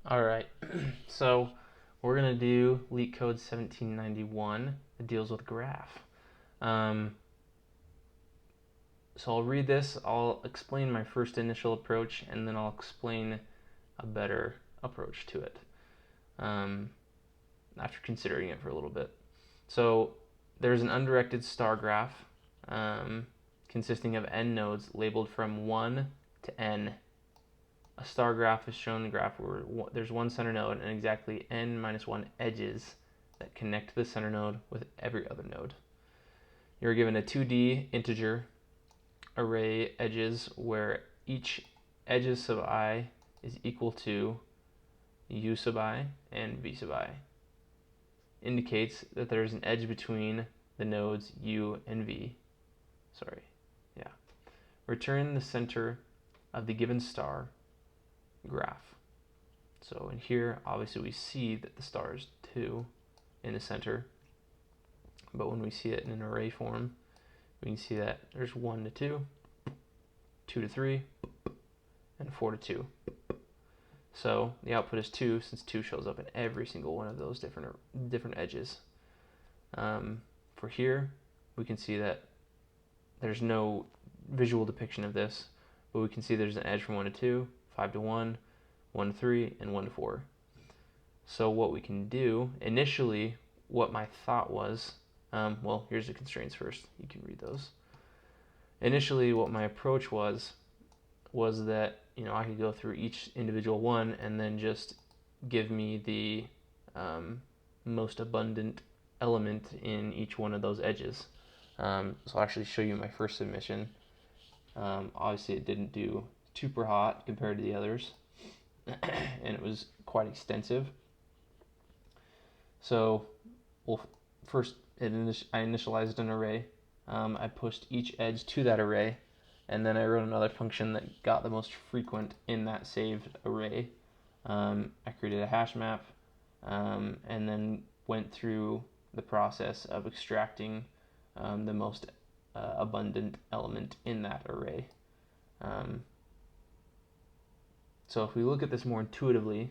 All right, so we're gonna do Leetcode 1791 that deals with graph. Um, so I'll read this, I'll explain my first initial approach, and then I'll explain a better approach to it after considering it for a little bit. So there's an undirected star graph consisting of n nodes labeled from 1 to n. A star graph is shown in the graph where there's one center node and exactly n minus 1 edges that connect the center node with every other node. You're given a 2D integer array edges where each edges sub I is equal to u sub I and v sub I. Indicates that there's an edge between the nodes u and v. Return the center of the given star graph. So in here, obviously we see that the star is 2 in the center, but when we see it in an array form, we can see that there's 1 to 2, 2 to 3, and 4 to 2. So the output is 2, since 2 shows up in every single one of those different edges. For here, we can see that there's no visual depiction of this, but we can see there's an edge from 1 to 2, 5 to 1, 1 to 3, and 1 to 4. So what we can do, initially, what my thought was, well, here's the constraints first. You can read those. Initially, what my approach was that, I could go through each individual one and then just give me the most abundant element in each one of those edges. So I'll actually show you my first submission. Obviously, it didn't do super hot compared to the others, and it was quite extensive. So, first, I initialized an array. I pushed each edge to that array, and then I wrote another function that got the most frequent in that saved array. I created a hash map, and then went through the process of extracting the most abundant element in that array. So if we look at this more intuitively,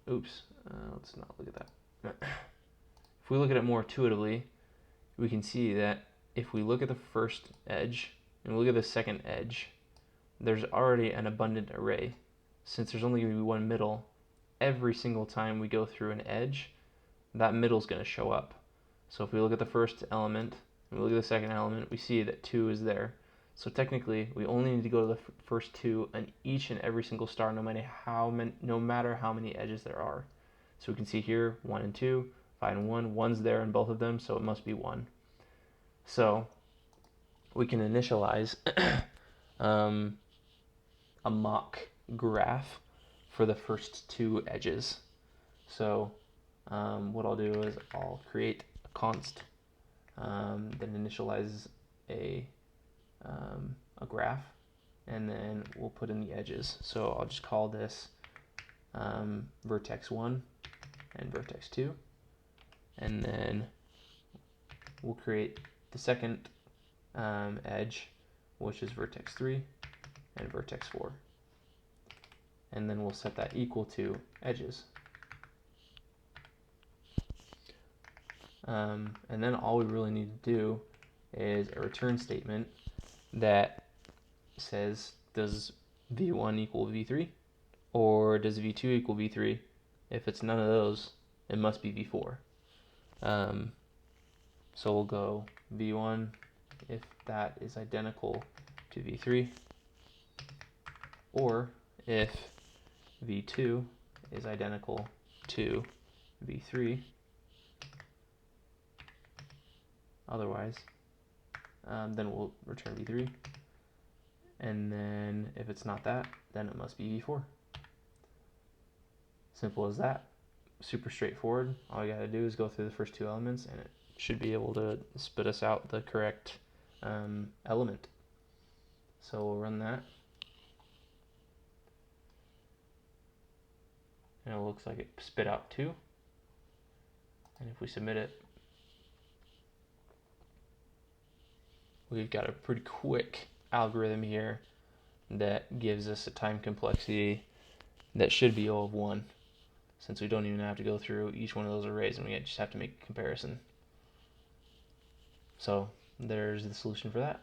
let's not look at that. If we look at it more intuitively, we can see that if we look at the first edge and we look at the second edge, there's already an abundant array. Since there's only going to be one middle, every single time we go through an edge, that middle is going to show up. So if we look at the first element and we look at the second element, we see that 2 is there. So technically, we only need to go to the first 2 on each and every single star, no matter how many edges there are. So we can see here 1 and 2, 5 and 1. 1's there in both of them, so it must be 1. So we can initialize a mock graph for the first 2 edges. So what I'll do is I'll create a const that initializes a graph, and then we'll put in the edges. So I'll just call this vertex 1 and vertex 2, and then we'll create the second edge, which is vertex 3 and vertex 4, and then we'll set that equal to edges. And then all we really need to do is a return statement that says, does v1 equal v3 or does v2 equal v3? If it's none of those, it must be v4. So we'll go v1 if that is identical to v3, or if v2 is identical to v3. Otherwise, then we'll return v3. And then if it's not that, then it must be v4. Simple as that. Super straightforward. All you gotta do is go through the first 2 elements, and it should be able to spit us out the correct element. So we'll run that. And it looks like it spit out 2. And if we submit it, we've got a pretty quick algorithm here that gives us a time complexity that should be O of 1, since we don't even have to go through each one of those arrays and we just have to make a comparison. So there's the solution for that.